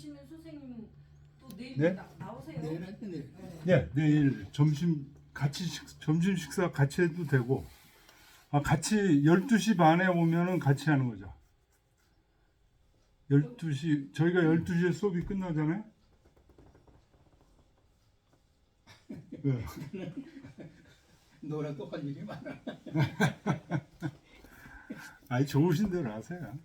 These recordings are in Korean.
가르치는 선생님 또 내일 네? 나오세요? 내일. 네, 내일 점심 식사 같이 해도 되고, 같이 12시 반에 오면은 같이 하는 거죠. 12시, 저희가 12시에 수업이 끝나잖아요? 네. 너랑 똑같은 일이 많아. 아니, 좋으신 대로 하세요.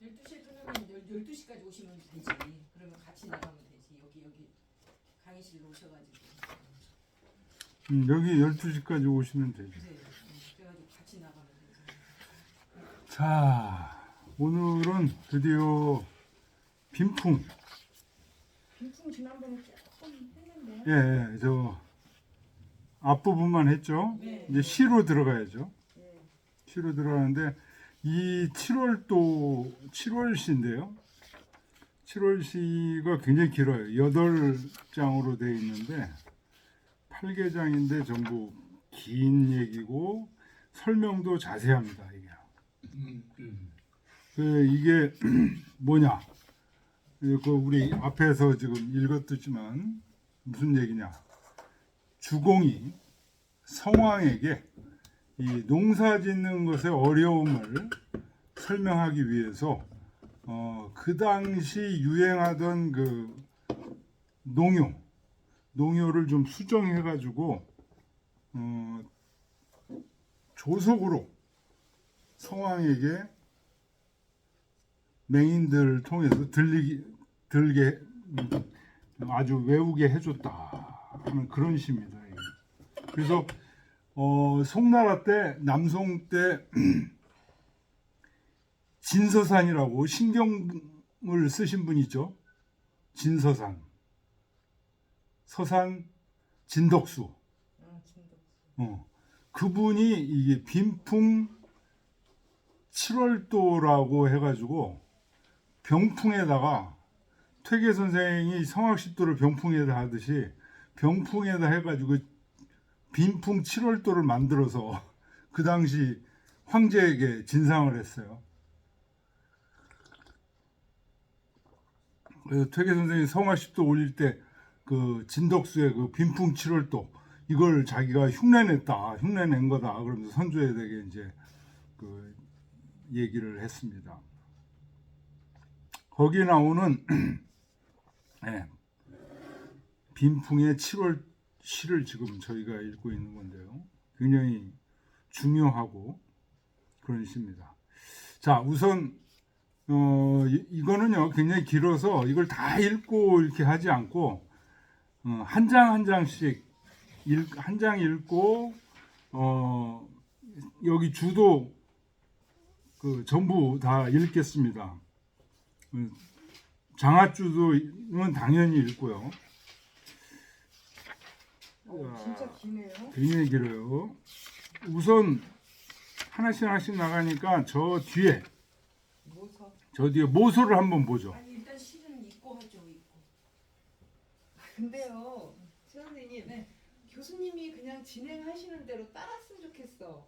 열두 시에 끝나면 12시까지 오시면 되지. 그러면 같이 나가면 되지. 여기 강의실로 오셔가지고. 여기 12시까지 오시면 되죠. 그래. 그래가지고 같이 나가면 되지. 자, 오늘은 드디어 빈풍. 빈풍 지난번에 조금 했는데요. 예, 저 앞부분만 했죠. 네. 이제 시로 들어가야죠. 네. 시로 들어가는데 이 7월도 7월시인데요. 7월시가 굉장히 길어요. 8장으로 되어 있는데 8개장인데 전부 긴 얘기고 설명도 자세합니다. 이게 뭐냐? 그 우리 앞에서 지금 읽었지만 무슨 얘기냐? 주공이 성왕에게 이 농사 짓는 것의 어려움을 설명하기 위해서 그 당시 유행하던 그 농요를 좀 수정해 가지고 조속으로 성왕에게 맹인들 통해서 들게 아주 외우게 해줬다 하는 그런 시입니다. 그래서 송나라 때 남송 때 진서산이라고 신경을 쓰신 분 있죠. 진서산, 서산 진덕수. 그분이 이게 빈풍 7월도라고 해가지고 병풍에다가 퇴계 선생이 성악십도를 병풍에다 하듯이 병풍에다 해가지고 빈풍 7월도를 만들어서 그 당시 황제에게 진상을 했어요. 그래서 퇴계 선생이 성악십도 올릴 때 그 진덕수의 그 빈풍 7월도 이걸 자기가 흉내낸 거다. 그러면서 선조에게 이제 그 얘기를 했습니다. 거기에 나오는 네, 빈풍의 7월 시를 지금 저희가 읽고 있는 건데요. 굉장히 중요하고 그런 시입니다. 자, 우선 이거는요 굉장히 길어서 이걸 다 읽고 이렇게 하지 않고 한 장 한 장씩 한 장 읽고 여기 주도 그 전부 다 읽겠습니다. 장하주도는 당연히 읽고요. 진짜 기네요. 굉장히 길어요. 우선 하나씩 나가니까 저 뒤에 모서를 한번 보죠. 아니 일단 실은 읽고 하죠. 읽고. 근데요, 최 선생님, 네. 교수님이 그냥 진행하시는 대로 따랐으면 좋겠어.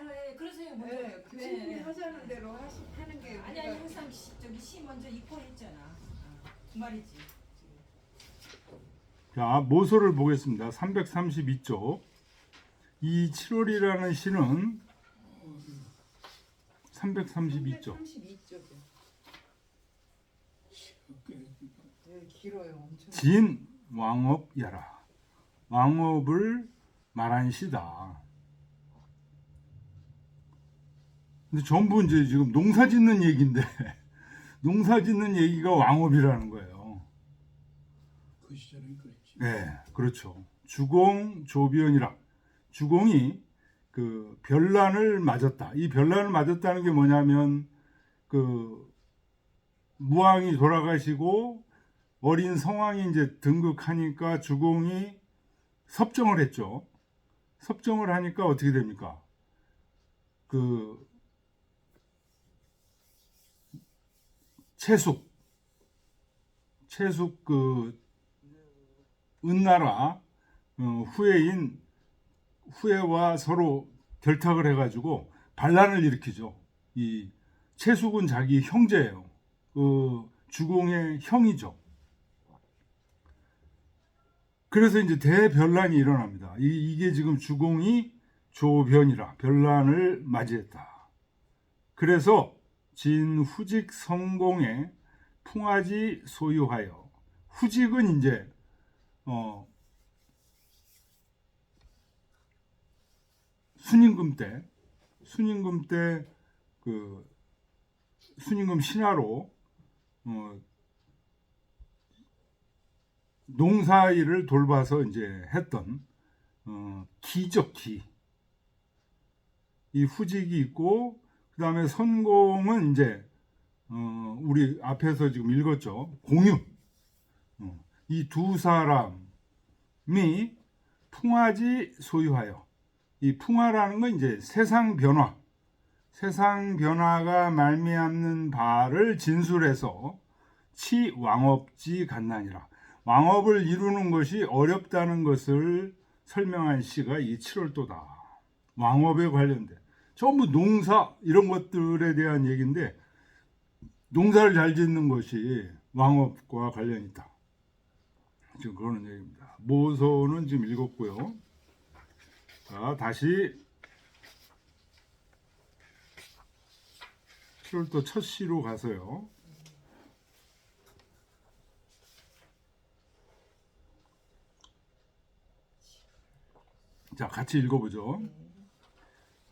네, 그러세요. 먼저. 네, 교수님이 하자는 대로 하는 게 아니 항상 시 먼저 읽고 했잖아. 그 말이지. 자, 모서를 보겠습니다. 332쪽. 이 7월이라는 시는 332쪽. 332쪽이요. 네, 길어요, 엄청. 진 왕업야라. 왕업을 말한 시다. 근데 전부 이제 지금 농사 짓는 얘기인데 농사 짓는 얘기가 왕업이라는 거예요. 그 시절엔 그랬지. 네, 그렇죠. 주공 조변이라. 주공이 그 변란을 맞았다. 이 변란을 맞았다는 게 뭐냐면 그 무왕이 돌아가시고 어린 성왕이 이제 등극하니까 주공이 섭정을 했죠. 섭정을 하니까 어떻게 됩니까? 그 채숙 그 은나라 후예와 서로 결탁을 해가지고 반란을 일으키죠. 이 채숙은 자기 형제예요. 그 주공의 형이죠. 그래서 이제 대변란이 일어납니다. 이게 지금 주공이 조변이라 변란을 맞이했다. 그래서 진후직 성공에 풍화지 소유하여, 후직은 이제 순임금 때 그 순임금 신하로 농사일을 돌봐서 이제 했던 기적 기. 이 후직이 있고, 그 다음에 선공은 이제 우리 앞에서 지금 읽었죠. 공유. 이 두 사람이 풍화지 소유하여, 이 풍화라는 건 이제 세상 변화가 말미암는 바를 진술해서 치 왕업지 간난이라, 왕업을 이루는 것이 어렵다는 것을 설명한 시가 이 7월도다. 왕업에 관련된 전부 농사 이런 것들에 대한 얘기인데, 농사를 잘 짓는 것이 왕업과 관련이 있다. 지금 그러는 얘기입니다. 모서는 지금 읽었고요. 자, 다시 7월도 첫 시로 가서요. 자, 같이 읽어보죠.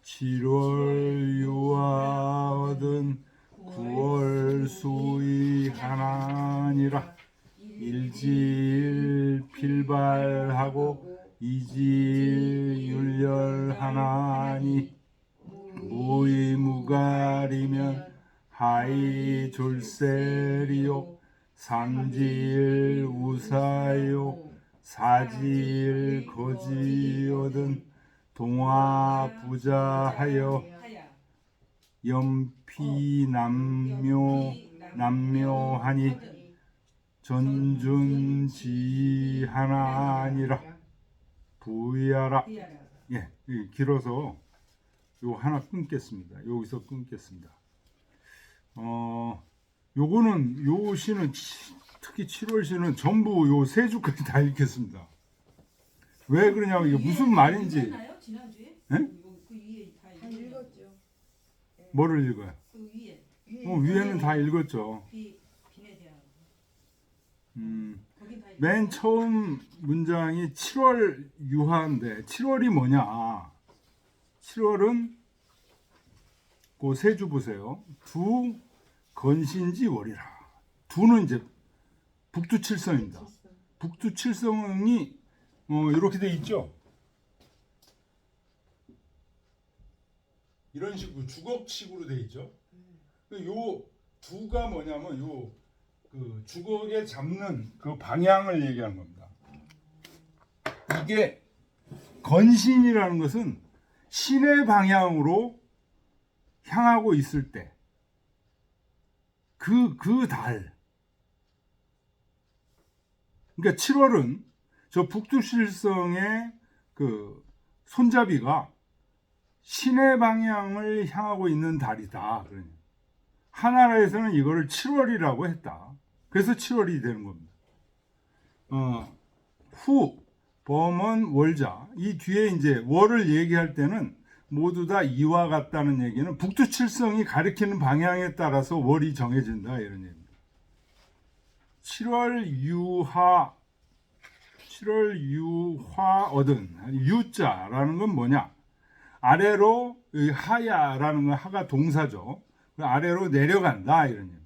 7월 유화 얻은 9월 수이 하나니라. 일지일 필발하고 이지일 율렬하나니, 무이무가리면 하이 졸세리요, 삼지일 우사요, 사지일 거지여든 동화 부자하여 연피 남묘하니 전준지하나니라. 부야라. 예, 길어서 요 하나 끊겠습니다. 여기서 끊겠습니다. 요거는 요 시는 특히 7월 시는 전부 요 세 주까지 다 읽겠습니다. 왜 그러냐면 이게 무슨 말인지. 지난주에? 예? 그 위에 다 다 읽었죠. 뭐를 읽어요? 그 위에 위에는 다 읽었죠. 빈에 대한 거긴 다 맨 처음 문장이 7월 유화인데, 7월이 뭐냐? 7월은 그 세 주 보세요. 두 건신지 월이라. 두는 이제 북두칠성입니다. 북두칠성이 이렇게 돼 있죠. 이런 식으로 주걱식으로 돼 있죠. 요 두가 뭐냐면 요 그 주걱에 잡는 그 방향을 얘기하는 겁니다. 이게 건신이라는 것은 신의 방향으로 향하고 있을 때 그 달. 그러니까 7월은 저 북두칠성의 그 손잡이가 신의 방향을 향하고 있는 달이다. 하나라에서는 이거를 7월이라고 했다. 그래서 7월이 되는 겁니다. 후, 범은 월자. 이 뒤에 이제 월을 얘기할 때는 모두 다 이와 같다는 얘기는 북두칠성이 가리키는 방향에 따라서 월이 정해진다, 이런 얘기입니다. 7월 유화 얻은 유자라는 건 뭐냐? 아래로, 하야라는 건 하가 동사죠. 아래로 내려간다, 이런 얘기입니다.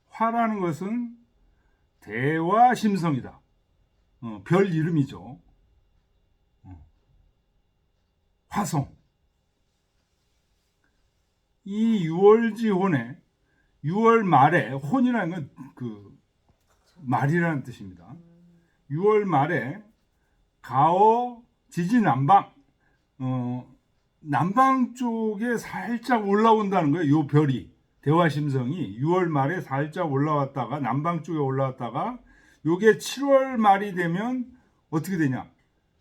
화라는 것은 대화 심성이다. 별 이름이죠. 화성. 이 6월지혼에 6월 말에, 혼이라는 건 그 말이라는 뜻입니다. 6월 말에 가어 지지 남방, 남방 쪽에 살짝 올라온다는 거예요. 요 별이, 대화심성이 6월 말에 살짝 올라왔다가 남방 쪽에 올라왔다가, 요게 7월 말이 되면 어떻게 되냐?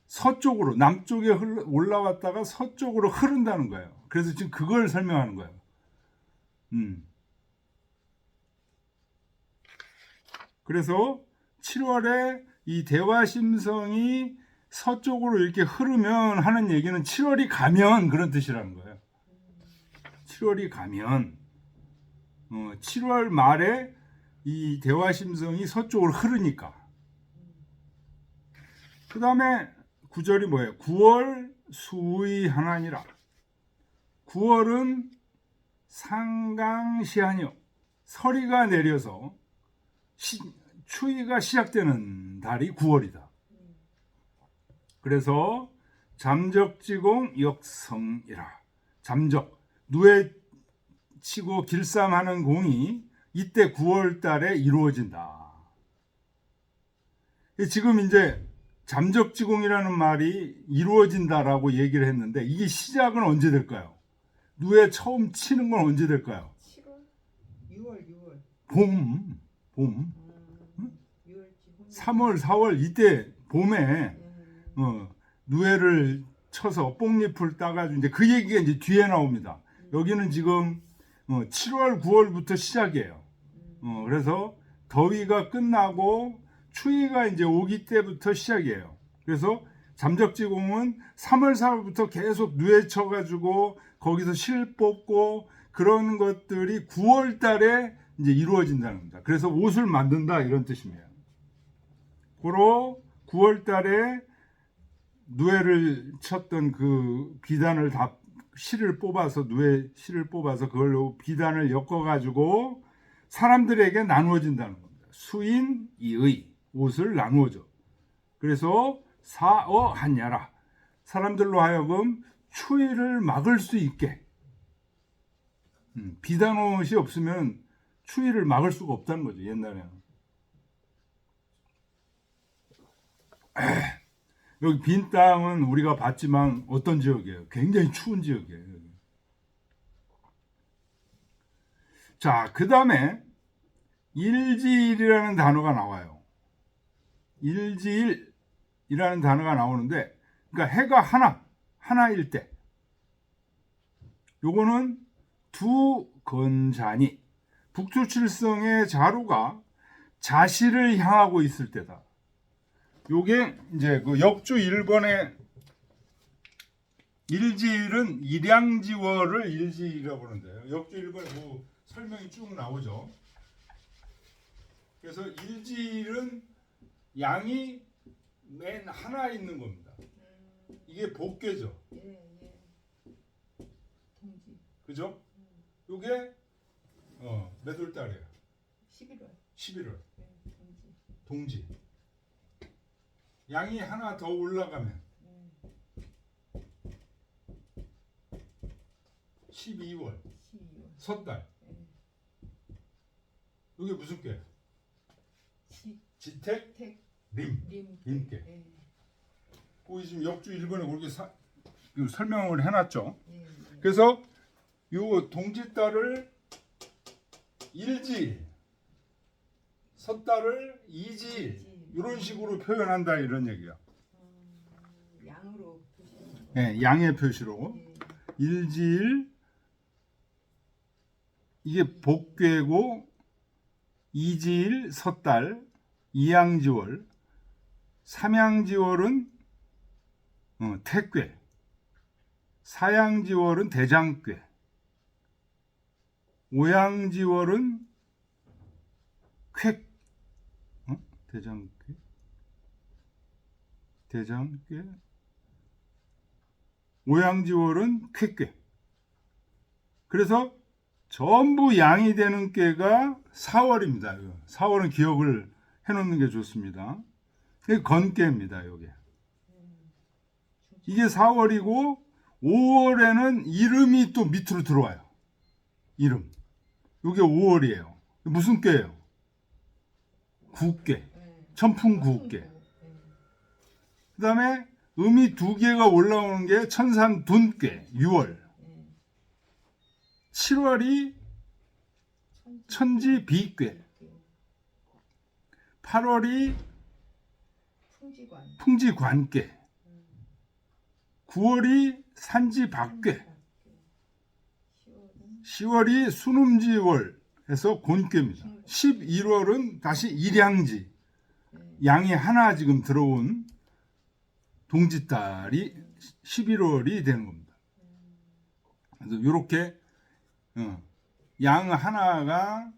서쪽으로 남쪽에 올라왔다가 서쪽으로 흐른다는 거예요. 그래서 지금 그걸 설명하는 거예요. 그래서 7월에 이 대화심성이 서쪽으로 이렇게 흐르면 하는 얘기는 7월이 가면 그런 뜻이라는 거예요. 7월이 가면 7월 말에 이 대화심성이 서쪽으로 흐르니까. 그 다음에 9절이 뭐예요? 9월 수의 하나니라. 9월은 상강시하니요. 서리가 내려서 추위가 시작되는 달이 9월이다. 그래서 잠적지공 역성이라. 잠적, 누에 치고 길쌈하는 공이 이때 9월 달에 이루어진다. 지금 이제 잠적지공이라는 말이 이루어진다라고 얘기를 했는데 이게 시작은 언제 될까요? 누에 처음 치는 건 언제 될까요? 7월? 6월. 봄. 6월 3월, 4월 이때 봄에 누에를 쳐서 뽕잎을 따가지고 이제 그 얘기가 이제 뒤에 나옵니다. 여기는 지금 7월, 9월부터 시작이에요. 그래서 더위가 끝나고 추위가 이제 오기 때부터 시작이에요. 그래서 잠적지공은 3월, 4월부터 계속 누에 쳐가지고 거기서 실 뽑고 그런 것들이 9월 달에 이제 이루어진다는 겁니다. 그래서 옷을 만든다 이런 뜻입니다. 고로 9월 달에 누에를 쳤던 그 비단을 다 실을 뽑아서 누에 실을 뽑아서 그걸로 비단을 엮어가지고 사람들에게 나누어진다는 겁니다. 수인 이의 옷을 나누어줘. 그래서 사어하냐라. 사람들로 하여금 추위를 막을 수 있게. 비단 옷이 없으면 추위를 막을 수가 없다는 거죠. 옛날에는. 여기 빈 땅은 우리가 봤지만 어떤 지역이에요? 굉장히 추운 지역이에요. 자, 그 다음에 일지일이라는 단어가 나와요. 일지일이라는 단어가 나오는데, 그러니까 해가 하나일 때. 요거는 두 건자니, 북두칠성의 자루가 자시를 향하고 있을 때다. 요게 이제 그 역주 1번의 일지일은 일양지월을 일지일이라고 하는데요. 역주 1번에 뭐 설명이 쭉 나오죠. 그래서 일지일은 양이 맨 하나 있는 겁니다. 이게 복괴죠. 동지. 그죠? 요게 몇 월 달이에요? 11월. 11월. 동지. 동지. 양이 하나 더 올라가면 12월. 섣달. 이게 무슨 꾀? 지택? 림께. 거기 지금 역주 1번에 그렇게 설명을 해놨죠. 그래서 요 동지달을 일지일, 섣달을 이지일 이런 식으로 표현한다 이런 얘기야. 양으로 표시. 네, 양의 표시로 일지일 이게 복괴고 이지일, 섣달, 이양지월, 삼양지월은 태괴, 사양지월은 대장괴, 오양지월은 대장괴, 오양지월은 쾌괴. 그래서 전부 양이 되는 꾀가 4월입니다. 4월은 기억을 해놓는 게 좋습니다. 이게 건꾀입니다. 이게 4월이고 5월에는 이름이 또 밑으로 들어와요. 이름. 이게 5월이에요. 무슨 꾀예요? 구꾀. 천풍구꾀. 그 다음에 음이 두 개가 올라오는 게 천산둔꾀. 6월. 7월이 천지비꾀. 8월이 풍지관꾀. 9월이 산지박괴, 10월은 10월이 수놈지월에서 곤괴입니다. 11월은 다시 일양지, 양이 하나 지금 들어온 동짓달이 11월이 되는 겁니다. 그래서 이렇게 양 하나가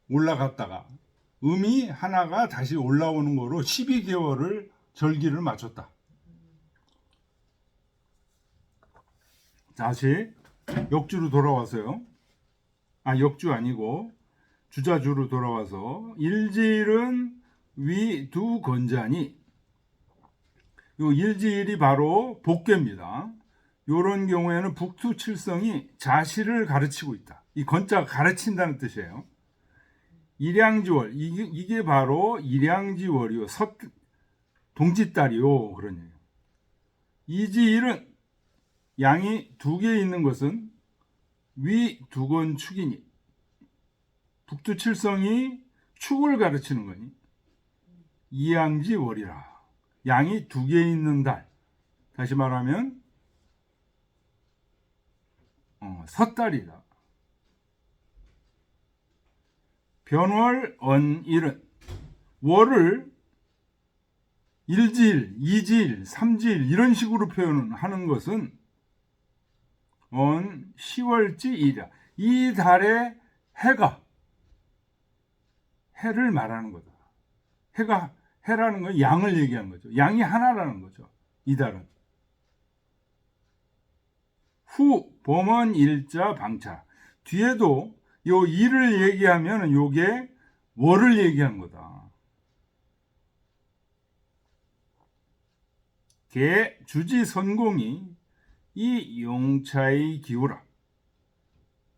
올라갔다가 음이 하나가 다시 올라오는 거로 12개월을 절기를 맞췄다. 다시 역주로 돌아와서요. 역주 아니고 주자주로 돌아와서 일지일은 위 두 건자니, 요 일지일이 바로 복괴입니다. 요런 경우에는 북투칠성이 자시를 가르치고 있다. 이 건자가 가르친다는 뜻이에요. 일양지월, 이게 바로 일양지월이요. 동짓달이요. 그런 얘기예요. 이지일은 양이 두 개 있는 것은 위 두건 축이니, 북두칠성이 축을 가르치는 거니 이양지월이라. 양이 두 개 있는 달, 다시 말하면 섣달이다. 변월 언일은 월을 일지일, 이지일, 삼지일 이런 식으로 표현하는 것은 언 10월지일이라. 이 달의 해를 말하는 거다. 해라는 건 양을 얘기하는 거죠. 양이 하나라는 거죠. 이 달은. 후 범원 일자 방차. 뒤에도 요 일을 얘기하면 요게 월을 얘기한 거다. 개 주지 선공이 이 용차의 기우라.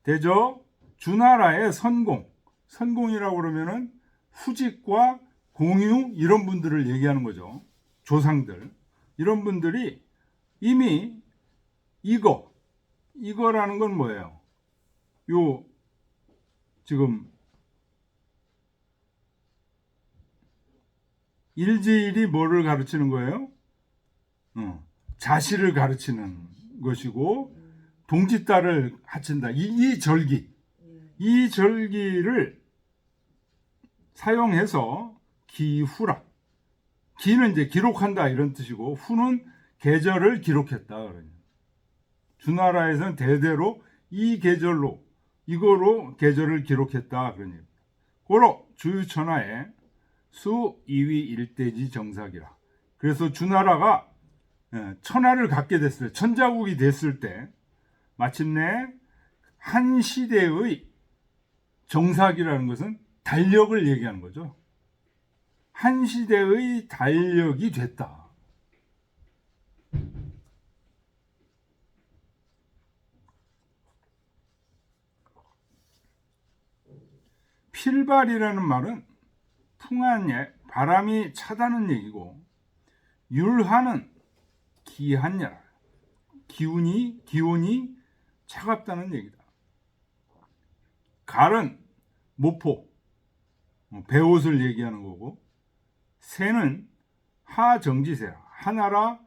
대저 주나라의 선공이라고 그러면은 후직과 공유 이런 분들을 얘기하는 거죠. 조상들. 이런 분들이 이미 이거라는 건 뭐예요? 요 지금 일지일이 뭐를 가르치는 거예요? 자시를 가르치는 것이고 동짓달을 합친다. 이 절기를 사용해서 기후라. 기는 이제 기록한다 이런 뜻이고, 후는 계절을 기록했다. 주나라에서는 대대로 이 계절로 이거로 계절을 기록했다 그런 얘기입니다. 고로 주유천하에 수 2위 일대지 정삭이라. 그래서 주나라가 천하를 갖게 됐을 때, 천자국이 됐을 때 마침내 한 시대의 정삭이라는 것은 달력을 얘기하는 거죠. 한 시대의 달력이 됐다. 필발이라는 말은 풍한 바람이 차다는 얘기고, 율하는 기한야, 기온이 차갑다는 얘기다. 갈은 모포, 배옷을 얘기하는 거고, 새는 하정지새, 하나라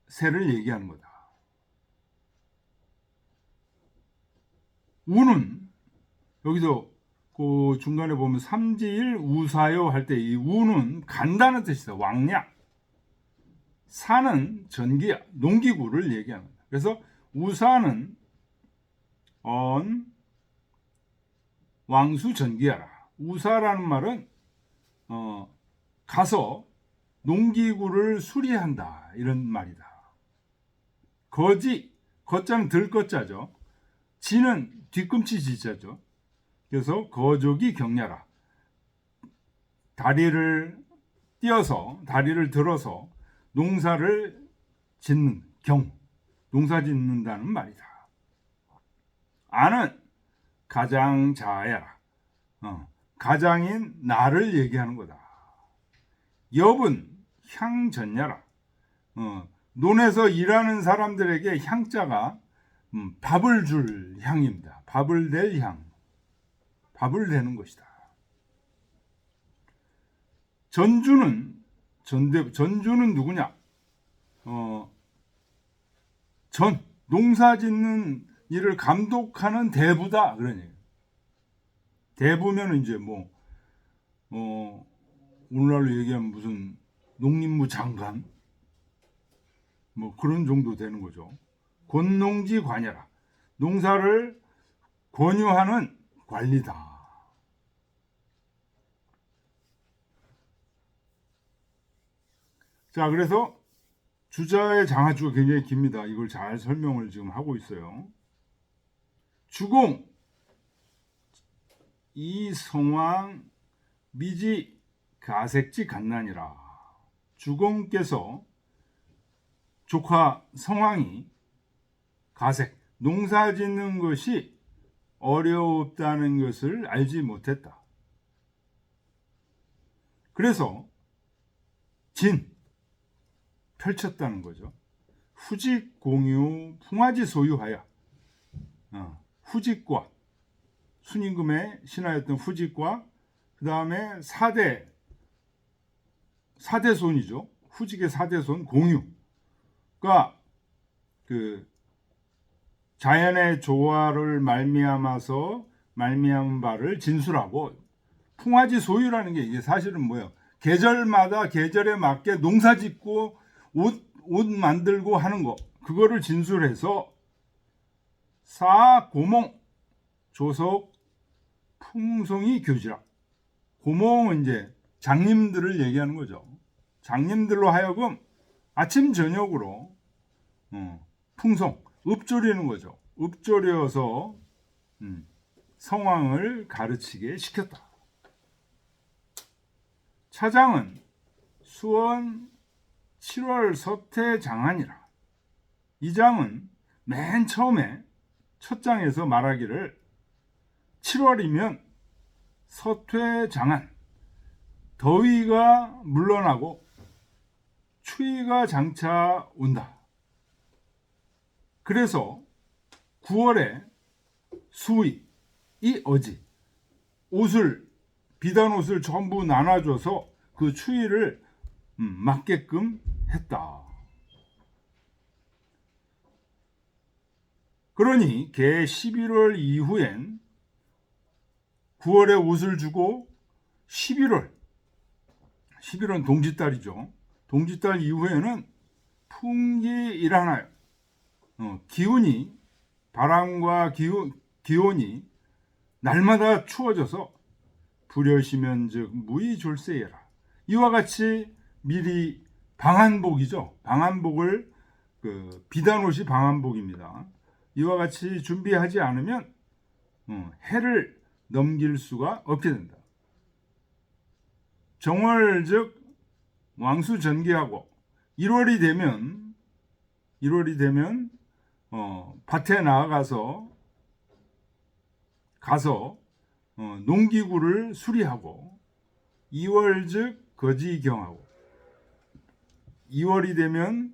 새를 얘기하는 거다. 우는 여기서 그 중간에 보면 삼지일 우사요 할 때 이 우는 간다는 뜻이다. 왕량. 사는 전기야, 농기구를 얘기합니다. 그래서 우사는 왕수 전기야라. 우사라는 말은 가서 농기구를 수리한다 이런 말이다. 거지, 거자는 들거자죠. 지는 뒤꿈치 지자죠. 그래서 거족이 경야라. 다리를 들어서 농사를 짓는 농사 짓는다는 말이다. 아는 가장 자야라. 가장인 나를 얘기하는 거다. 엽은 향전야라. 논에서 일하는 사람들에게 향자가 밥을 줄 향입니다. 밥을 낼 향. 밥을 내는 것이다. 전주는 누구냐? 전 농사 짓는 일을 감독하는 대부다 그런 얘기예요. 대부면 이제 뭐 오늘날로 얘기하면 무슨 농림부 장관 뭐 그런 정도 되는 거죠. 권농지 관여라. 농사를 권유하는 관리다. 자, 그래서 주자의 장하주가 굉장히 깁니다. 이걸 잘 설명을 지금 하고 있어요. 주공 이 성왕 미지 가색지 갓난이라. 주공께서 조카 성왕이 가색 농사 짓는 것이 어려웠다는 것을 알지 못했다. 그래서 진 펼쳤다는 거죠. 후직 공유 풍화지 소유하여 후직과 순임금의 신하였던 후직과 그 다음에 4대 손이죠. 후직의 4대 손 공유가 그 자연의 조화를 말미암은 바를 진술하고 풍화지 소유라는 게 이게 사실은 뭐예요? 계절마다 계절에 맞게 농사 짓고 옷 만들고 하는 거 그거를 진술해서 사고몽 조석 풍송이 교지라. 고몽은 이제 장님들을 얘기하는 거죠. 장님들로 하여금 아침 저녁으로 풍송 읍조리는 거죠. 읍조려서 성왕을 가르치게 시켰다. 차장은 수원 7월 서태 장안이라. 이 장은 맨 처음에 첫 장에서 말하기를 7월이면 서퇴 장안 더위가 물러나고 추위가 장차 온다. 그래서 9월에 수의 이 어지 비단 옷을 전부 나눠줘서 그 추위를 막게끔 했다. 그러니 개 11월 이후엔 9월에 옷을 주고 11월 동짓달이죠. 동짓달 이후에는 풍기일하나요. 기운이 바람과 기온이 날마다 추워져서 불여시면 즉 무의졸세여라. 이와 같이 미리 방한복이죠. 방한복을 비단옷이 방한복입니다. 이와 같이 준비하지 않으면 해를 넘길 수가 없게 된다. 정월 즉 왕수 전개하고 1월이 되면 밭에 나아가서 농기구를 수리하고 2월 즉 거지경하고 2월이 되면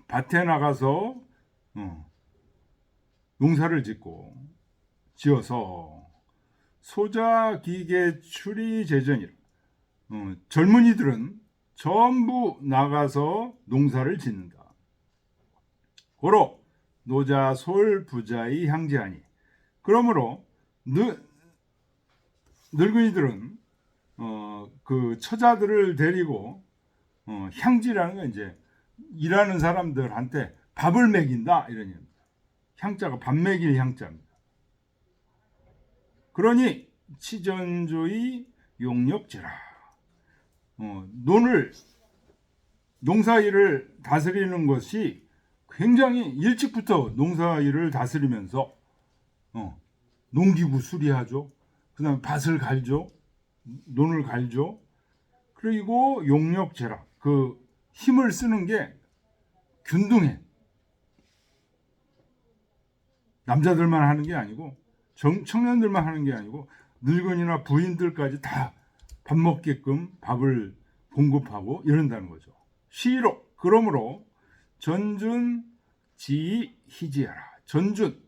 밭에 나가서 농사를 지어서 소자기계 추리제전이라. 젊은이들은 전부 나가서 농사를 짓는다. 고로 노자 솔 부자의 향제하니. 그러므로 늙은이들은 그 처자들을 데리고 향지라는 건 이제 일하는 사람들한테 밥을 먹인다 이런 얘기입니다. 향자가 밥 먹일 향자입니다. 그러니 치전조의 용역제라. 농사일을 다스리는 것이 굉장히 일찍부터 농사일을 다스리면서 농기구 수리하죠. 그 다음에 밭을 갈죠. 논을 갈죠. 그리고 용역제라. 그 힘을 쓰는 게 균등해. 남자들만 하는 게 아니고 청년들만 하는 게 아니고 늙은이나 부인들까지 다 밥 먹게끔 밥을 공급하고 이런다는 거죠. 시로 그러므로 전준 지희지하라. 전준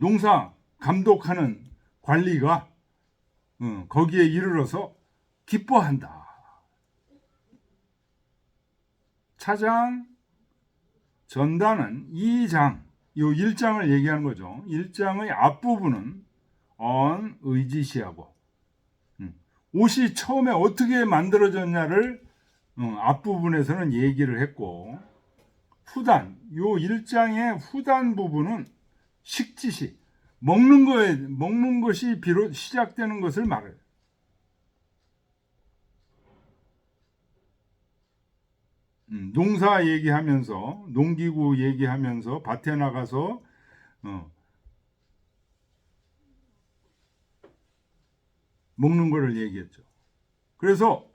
농사 감독하는 관리가 거기에 이르러서 기뻐한다. 차장, 전단은 이 장, 요 1장을 얘기하는 거죠. 1장의 앞부분은 의지시하고 옷이 처음에 어떻게 만들어졌냐를 앞부분에서는 얘기를 했고, 후단, 요 1장의 후단 부분은 식지시, 먹는 것이 비로 시작되는 것을 말해요. 농사 얘기하면서, 농기구 얘기하면서 밭에 나가서 먹는 거를 얘기했죠. 그래서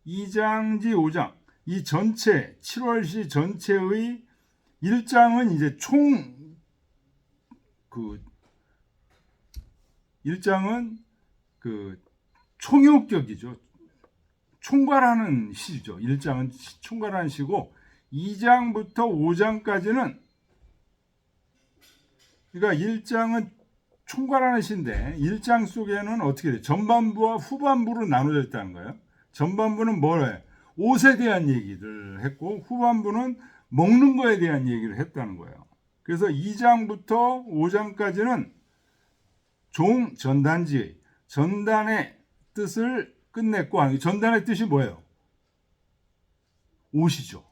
2장지 5장, 이 전체 7월시 전체의 1장은 이제 총효격이죠. 총괄하는 시죠. 1장은 총괄하는 시고 2장부터 5장까지는, 그러니까 1장은 총괄하는 시인데 1장 속에는 어떻게 돼요? 전반부와 후반부로 나눠져 있다는 거예요. 전반부는 뭐래? 옷에 대한 얘기를 했고 후반부는 먹는 거에 대한 얘기를 했다는 거예요. 그래서 2장부터 5장까지는 전단의 뜻을 끝냈고, 전단의 뜻이 뭐예요? 옷이죠.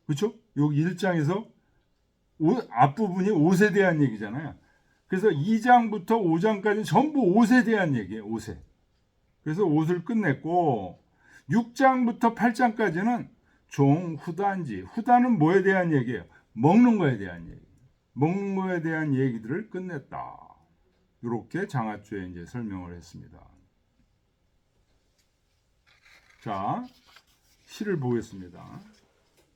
그렇죠? 여기 1장에서 앞부분이 옷에 대한 얘기잖아요. 그래서 2장부터 5장까지 전부 옷에 대한 얘기예요. 옷에. 그래서 옷을 끝냈고 6장부터 8장까지는 후단지. 후단은 뭐에 대한 얘기예요? 먹는 거에 대한 얘기. 먹는 거에 대한 얘기들을 끝냈다. 이렇게 장하주에 이제 설명을 했습니다. 자, 시를 보겠습니다.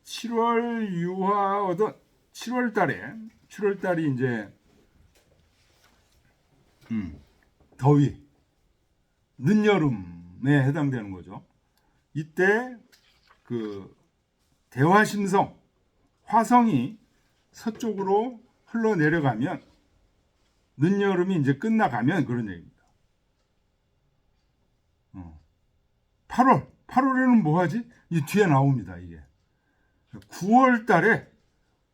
7월 유화 얻은 7월달이 이제 더위, 늦여름에 해당되는 거죠. 이때 대화심성, 화성이 서쪽으로 흘러내려가면 늦여름이 이제 끝나가면 그런 얘기입니다. 8월에는 뭐 하지? 이 뒤에 나옵니다. 이게 9월 달에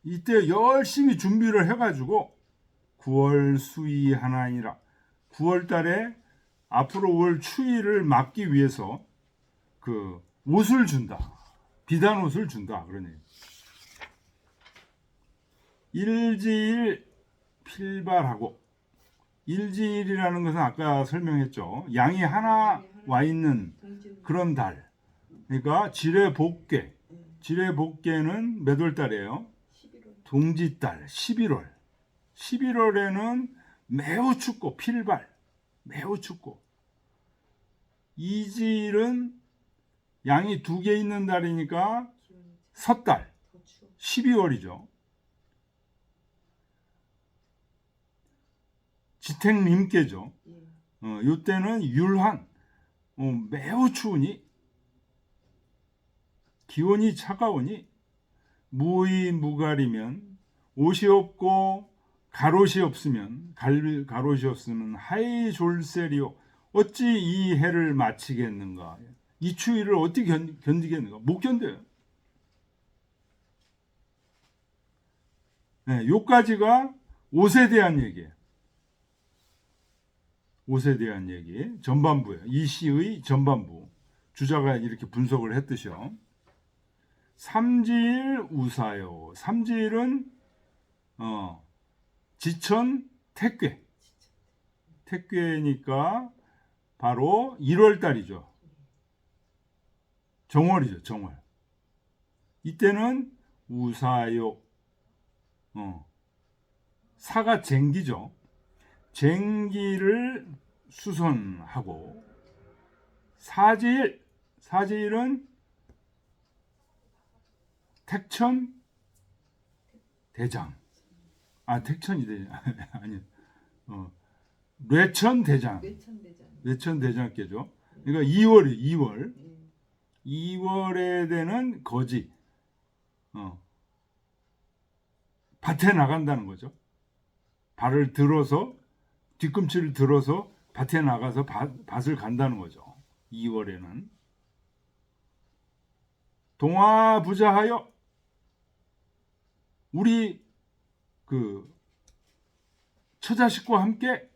이때 열심히 준비를 해가지고 9월 수의 하나니라, 9월 달에 앞으로 올 추위를 막기 위해서 옷을 준다. 비단 옷을 준다. 그러네요. 일지일 필발하고, 일지일이라는 것은 아까 설명했죠. 양이 하나 와 있는 그런 달. 그러니까 지뢰복개는 몇 월 달이에요? 동지달, 11월. 11월에는 매우 춥고 필발, 매우 춥고, 이지일은 양이 2개 있는 달이니까 섣달, 12월이죠. 지택림께죠. 요때는 율한, 매우 추우니, 기온이 차가우니, 무의무갈이면, 옷이 없고 가롯이 없으면 하이 졸세리오, 어찌 이 해를 마치겠는가. 이 추위를 어떻게 견디겠는가. 못 견뎌요. 네, 요까지가 옷에 대한 얘기예요. 옷에 대한 얘기 전반부예요. 이 시의 전반부. 주자가 이렇게 분석을 했듯이요. 삼지일 우사요. 삼지일은 지천 택괴. 택괴니까 바로 1월 달이죠. 정월이죠. 정월. 이때는 우사요. 사가 쟁기죠. 쟁기를 수선하고, 사지일은 택천 대장. 택천이 대장. 아니, 뇌천 대장. 뇌천 대장께죠. 그러니까 2월. 2월에 되는 거지. 밭에 나간다는 거죠. 발을 들어서, 뒤꿈치를 들어서 밭에 나가서 밭을 간다는 거죠. 2월에는. 동화부자하여 우리 그 처자식과 함께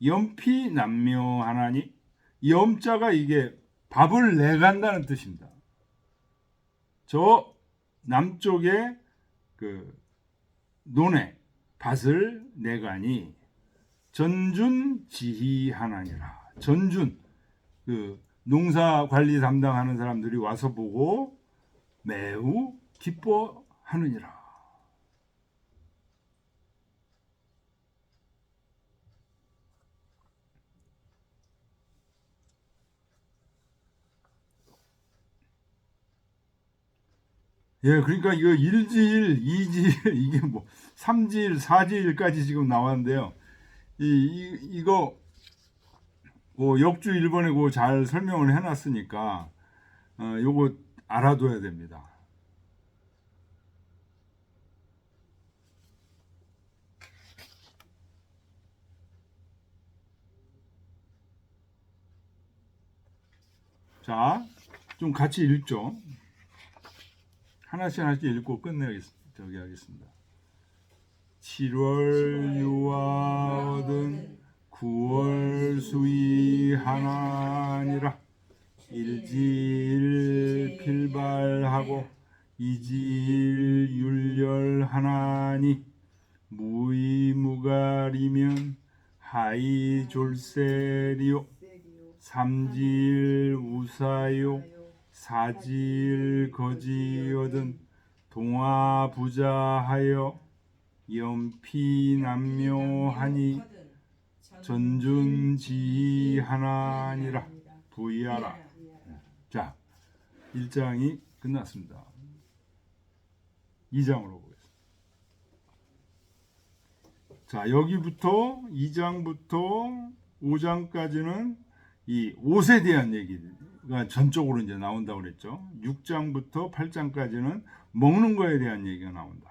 염피남묘하나니, 염자가 이게 밥을 내간다는 뜻입니다. 저 남쪽에 그 논에 밭을 내가니 전준지희하나니라. 전준, 그 농사 관리 담당하는 사람들이 와서 보고 매우 기뻐하느니라. 예, 그러니까 이거 1지일, 2지일, 이게 뭐 3지일, 4지일까지 지금 나왔는데요. 이거 뭐 역주 1번에 그거 잘 설명을 해놨으니까 요거 알아둬야 됩니다. 자, 좀 같이 읽죠. 하나씩 읽고 하겠습니다. 7월 유화 얻은 9월 수위 하나니라. 1지일 필발하고 2지일 율렬하나니 무이무갈이면 하이 졸세리요. 3지일 우사요. 4지일 거지여든 동화부자하여 염피남묘하니 전준지하나니라. 부이하라. 자, 1장이 끝났습니다. 2장으로 보겠습니다. 자, 여기부터 2장부터 5장까지는 이 옷에 대한 얘기가 전적으로 이제 나온다고 그랬죠. 6장부터 8장까지는 먹는 거에 대한 얘기가 나온다.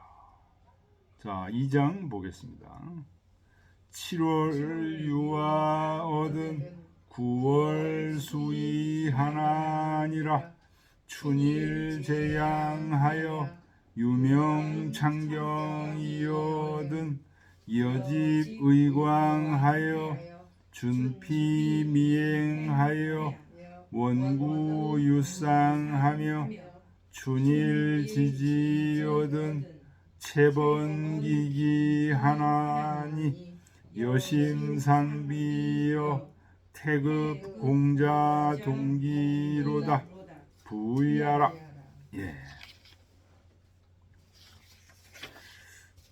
자, 2장 보겠습니다. 7월 유화 얻은 9월 수위 하나니라. 춘일 제양하여 유명 창경이여든 여집 의광하여 준피 미행하여 원구 유상하며 춘일 지지여든 채번기기 하나니 여심상비여 태급 공자 동기로다. 부이하라. 예.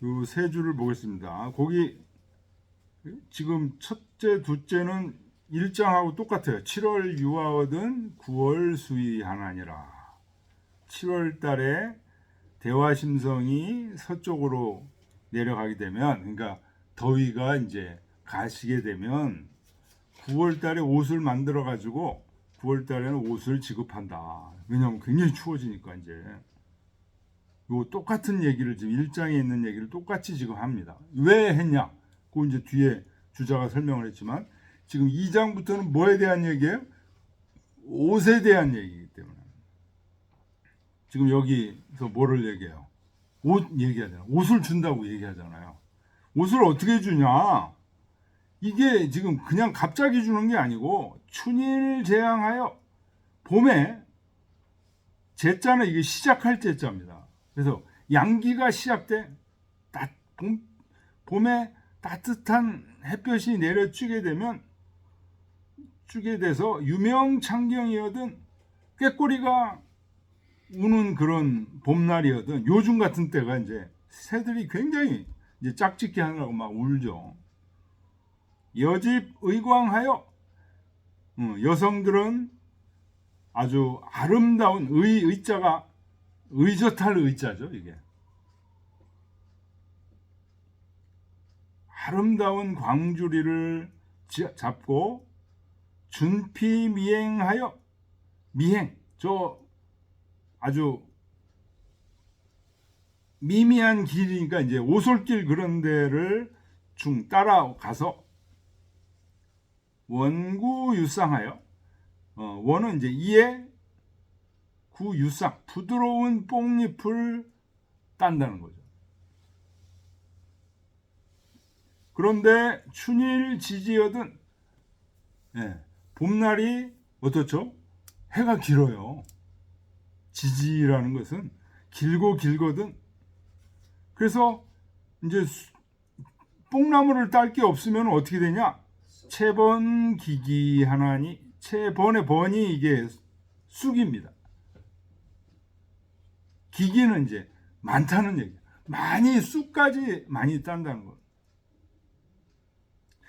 요 세 줄을 보겠습니다. 거기 지금 첫째, 둘째는 1장하고 똑같아요. 7월 유화 얻은 9월 수위 하나니라. 7월 달에 대화심성이 서쪽으로 내려가게 되면, 그러니까 더위가 이제 가시게 되면 9월 달에 옷을 만들어 가지고 9월 달에는 옷을 지급한다. 왜냐하면 굉장히 추워지니까 이제. 요 똑같은 얘기를 지금 1장에 있는 얘기를 똑같이 지금 합니다. 왜 했냐? 그 이제 뒤에 주자가 설명을 했지만 지금 2장부터는 뭐에 대한 얘기예요? 옷에 대한 얘기이기 때문에. 지금 여기서 뭐를 얘기해요? 옷 얘기하잖아요. 옷을 준다고 얘기하잖아요. 옷을 어떻게 주냐? 이게 지금 그냥 갑자기 주는 게 아니고 춘일 제양하여 봄에 제자는 이게 시작할 제자입니다. 그래서 양기가 시작돼 봄에 따뜻한 햇볕이 내려쬐게 되면 쭈게 돼서 유명 창경이거든 꾀꼬리가 우는 그런 봄날이거든. 요즘 같은 때가 이제 새들이 굉장히 이제 짝짓기 하느라고 막 울죠. 여집 의광하여 여성들은 아주 아름다운 의자가 의젓할 의자죠. 이게 아름다운 광주리를 잡고 준피 미행하여 미행 저 아주 미미한 길이니까 이제 오솔길 그런 데를 따라가서 원구 유상하여 원은 이제 이에 구유상 부드러운 뽕잎을 딴다는 거죠. 그런데 춘일 지지여든 봄날이 어떻죠? 해가 길어요. 지지라는 것은 길고 길거든. 그래서 이제 뽕나무를 딸 게 없으면 어떻게 되냐? 채번기기 하나니, 채번의 번이 이게 쑥입니다. 기기는 이제 많다는 얘기야. 많이 쑥까지 많이 딴다는 거.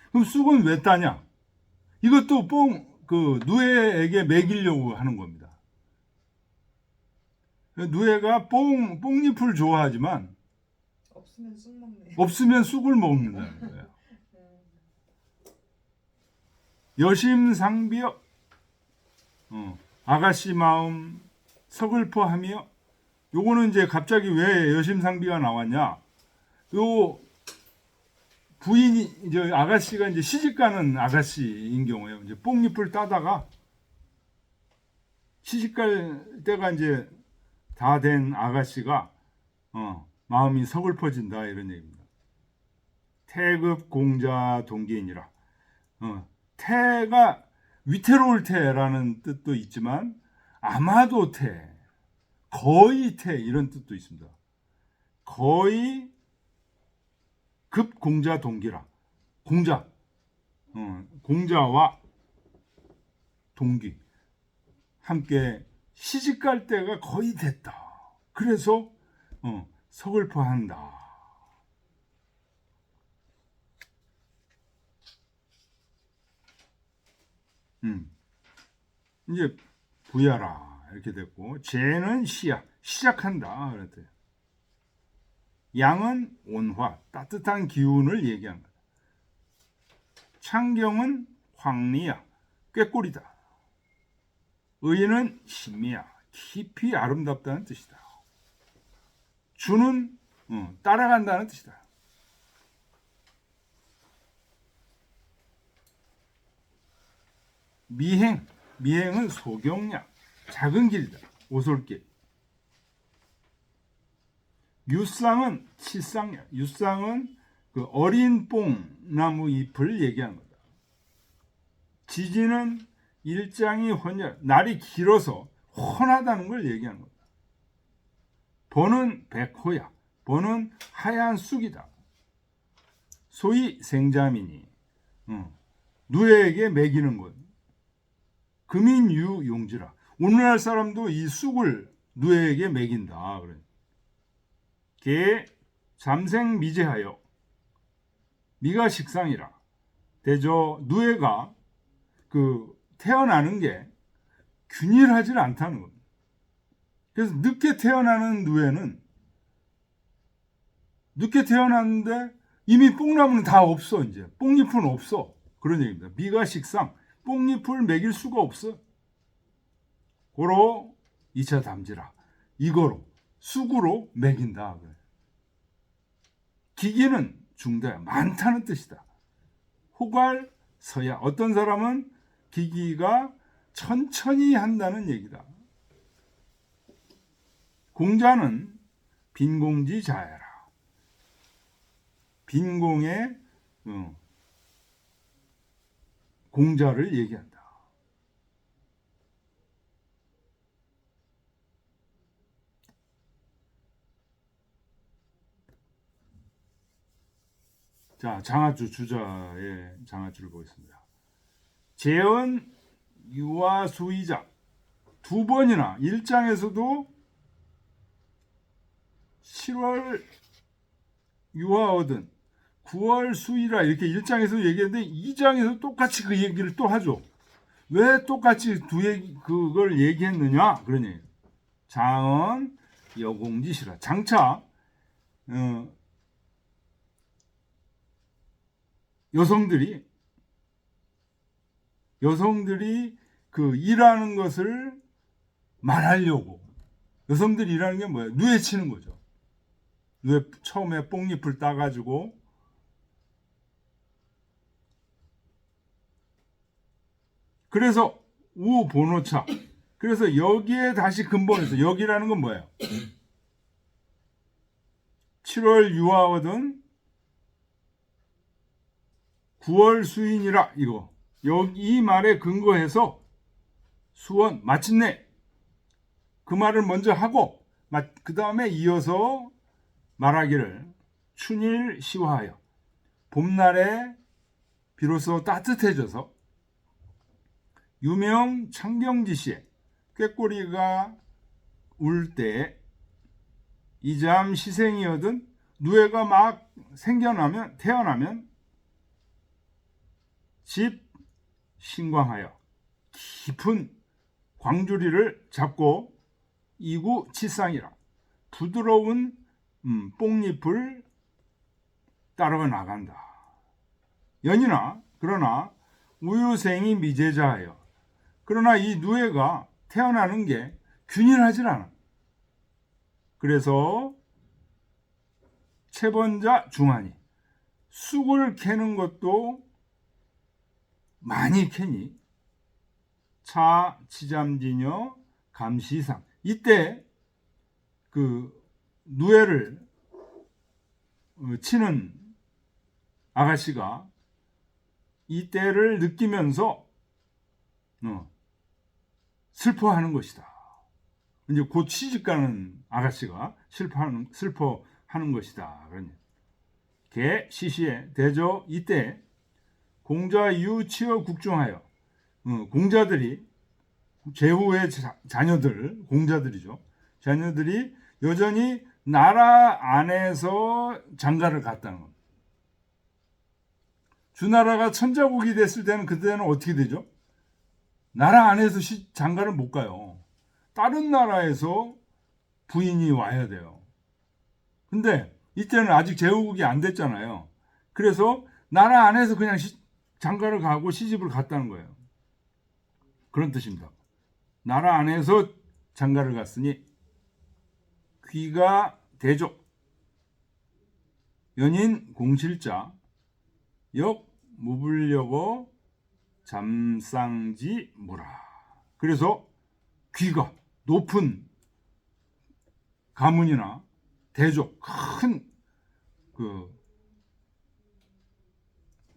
그럼 쑥은 왜 따냐? 이것도 누에에게 먹이려고 하는 겁니다. 누에가 뽕잎을 좋아하지만 없으면 쑥 먹네. 없으면 쑥을 먹는다는 거예요. 여심상비여 아가씨 마음 서글퍼하며, 요거는 이제 갑자기 왜 여심상비가 나왔냐? 요 부인이 이제 아가씨가 이제 시집가는 아가씨인 경우에요. 이제 뽕잎을 따다가 시집갈 때가 이제 다 된 아가씨가 마음이 서글퍼진다 이런 얘기입니다. 태급 공자 동기이니라. 태가 위태로울 태라는 뜻도 있지만 아마도 태, 거의 태 이런 뜻도 있습니다. 거의 급 공자 동기라. 공자와 동기 함께 시집갈 때가 거의 됐다. 그래서 서글퍼한다. 이제 부야라 이렇게 됐고, 재는 시작한다 그랬대요. 양은 온화 따뜻한 기운을 얘기한 거다. 창경은 황리야 꾀꼬리다. 의는 심미야 깊이 아름답다는 뜻이다. 주는 따라간다는 뜻이다. 미행은 소경약 작은 길이다. 오솔길. 유쌍은 치쌍약. 유쌍은 그 어린 뽕나무 잎을 얘기하는 거다. 지지는 일장이 헌혈, 날이 길어서 헌하다는 걸 얘기하는 거다. 번은 백호야. 번은 하얀 쑥이다. 소위 생자민이 누에에게 먹이는 것. 금인유 용지라. 오늘날 사람도 이 쑥을 누에에게 먹인다. 그래. 개 잠생 미제하여 미가 식상이라. 대저 누에가 태어나는 게 균일하지 않다는 겁니다. 그래서 늦게 태어나는 누에는 늦게 태어났는데 이미 뽕나무는 다 없어. 이제 뽕잎은 없어. 그런 얘기입니다. 미가 식상, 뽕잎을 먹일 수가 없어. 고로 2차 담지라. 이거로 쑥으로 먹인다. 기기는 중대, 많다는 뜻이다. 호갈 서야. 어떤 사람은 기기가 천천히 한다는 얘기다. 공자는 빈공지 자야라. 빈공의 공자를 얘기한다. 자, 장하주 주자의 장하주를 보겠습니다. 재언 유아 수이자. 두 번이나 1장에서도 7월 유아 얻은 9월 수이라 이렇게 1장에서 얘기했는데 2장에서 똑같이 그 얘기를 또 하죠. 왜 똑같이 그걸 얘기했느냐? 그런 얘기예요. 장언 여공지시라. 장차 여성들이 그 일하는 것을 말하려고. 여성들이 일하는 게 뭐예요? 누에 치는 거죠. 누에 처음에 뽕잎을 따가지고 그래서 우보노차 그래서 여기에 다시 근본에서 여기라는 건 뭐예요? 7월 유아거든 9월 수인이라 이거 여기 이 말에 근거해서 수원 마침내 그 말을 먼저 하고 그 다음에 이어서 말하기를 춘일 시화하여 봄날에 비로소 따뜻해져서 유명 창경지시에 꾀꼬리가 울 때 이잠 시생이거든 누에가 막 태어나면 집 신광하여 깊은 광주리를 잡고 이구 치상이라 부드러운 뽕잎을 따라 나간다. 연이나 그러나 우유생이 미제자하여 그러나 이 누에가 태어나는 게 균일하질 않아. 그래서 채번자 중하니 쑥을 캐는 것도 많이 캐니 차 치잠지녀 감시상 이때 그 누에를 치는 아가씨가 이때를 느끼면서 슬퍼하는 것이다. 이제 곧 시집가는 아가씨가 슬퍼하는 것이다. 개 시시에 대저 이때 공자 유치어 국중하여 공자들이 제후의 자녀들 공자들이죠. 자녀들이 여전히 나라 안에서 장가를 갔다는 겁니다. 주나라가 천자국이 됐을 때는 그때는 어떻게 되죠? 나라 안에서 장가를 못 가요. 다른 나라에서 부인이 와야 돼요. 근데 이때는 아직 제후국이 안 됐잖아요. 그래서 나라 안에서 그냥 장가를 가고 시집을 갔다는 거예요. 그런 뜻입니다. 나라 안에서 장가를 갔으니 귀가 대조 연인 공실자 역 무불려고 잠상지 무라. 그래서 귀가 높은 가문이나 대조 큰 그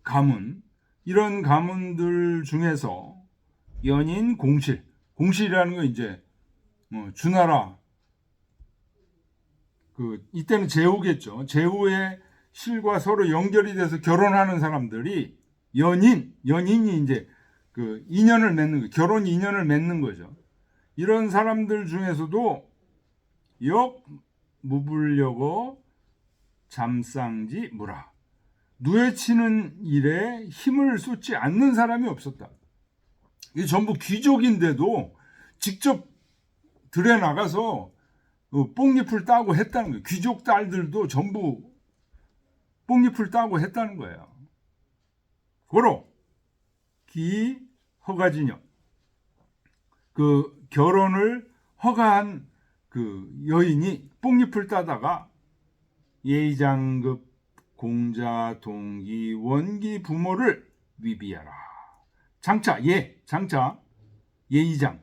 가문 이런 가문들 중에서 연인 공실이라는 건 이제 주나라 이때는 제후겠죠. 제후의 실과 서로 연결이 돼서 결혼하는 사람들이 연인이 이제 그 인연을 맺는 거, 결혼 인연을 맺는 거죠. 이런 사람들 중에서도 역 무불려고 잠상지 무라. 누에치는 일에 힘을 쏟지 않는 사람이 없었다. 이게 전부 귀족인데도 직접 들에 나가서 뽕잎을 따고 했다는 거예요. 귀족 딸들도 전부 뽕잎을 따고 했다는 거예요. 고로 기 허가지녀 그 결혼을 허가한 그 여인이 뽕잎을 따다가 예의장급 공자 동기 원기 부모를 위비하라. 장차 예의장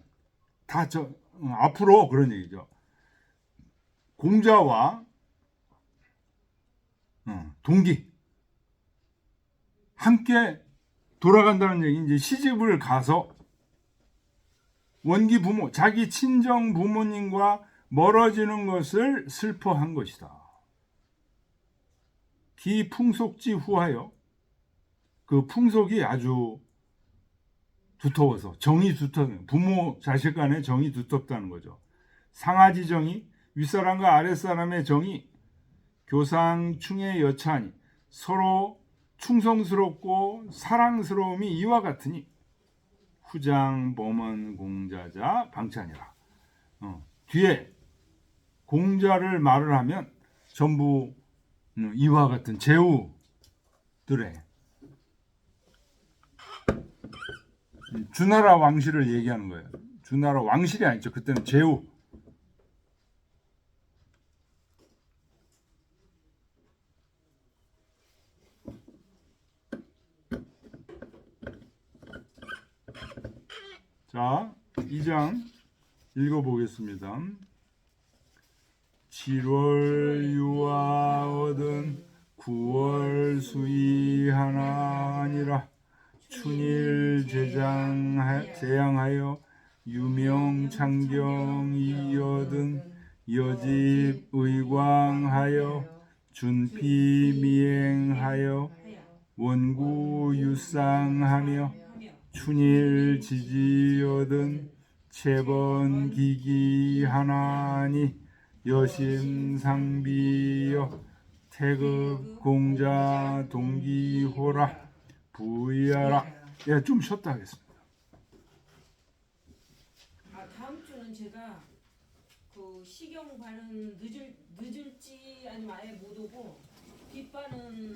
다 앞으로 그런 얘기죠. 공자와 동기 함께 돌아간다는 얘기. 이제 시집을 가서 원기 부모 자기 친정 부모님과 멀어지는 것을 슬퍼한 것이다. 기 풍속지 후하여 그 풍속이 아주 두터워서 정이 두텁다. 부모 자식 간의 정이 두텁다는 거죠. 상하지 정이 윗사람과 아랫사람의 정이 교상충의 여차하니 서로 충성스럽고 사랑스러움이 이와 같으니 후장 범원 공자자 방찬이라. 뒤에 공자를 말을 하면 전부 이와 같은 제후들의 주나라 왕실을 얘기하는 거예요. 주나라 왕실이 아니죠. 그때는 제후. 자, 2장 읽어보겠습니다. 7월 유아 얻은 9월 수이 하나니라. 춘일 제양하여 유명 창경이 얻은 여집 의광하여 준피 미행하여 원구 유상하며 춘일 지지 얻은 채번 기기 하나니 여심상비여 태극 공자 동기호라 부의하라. 예, 좀 쉬었다 하겠습니다. 다음 주는 제가 그 시경반은 늦을지 아니면 아예 못 오고 빗반은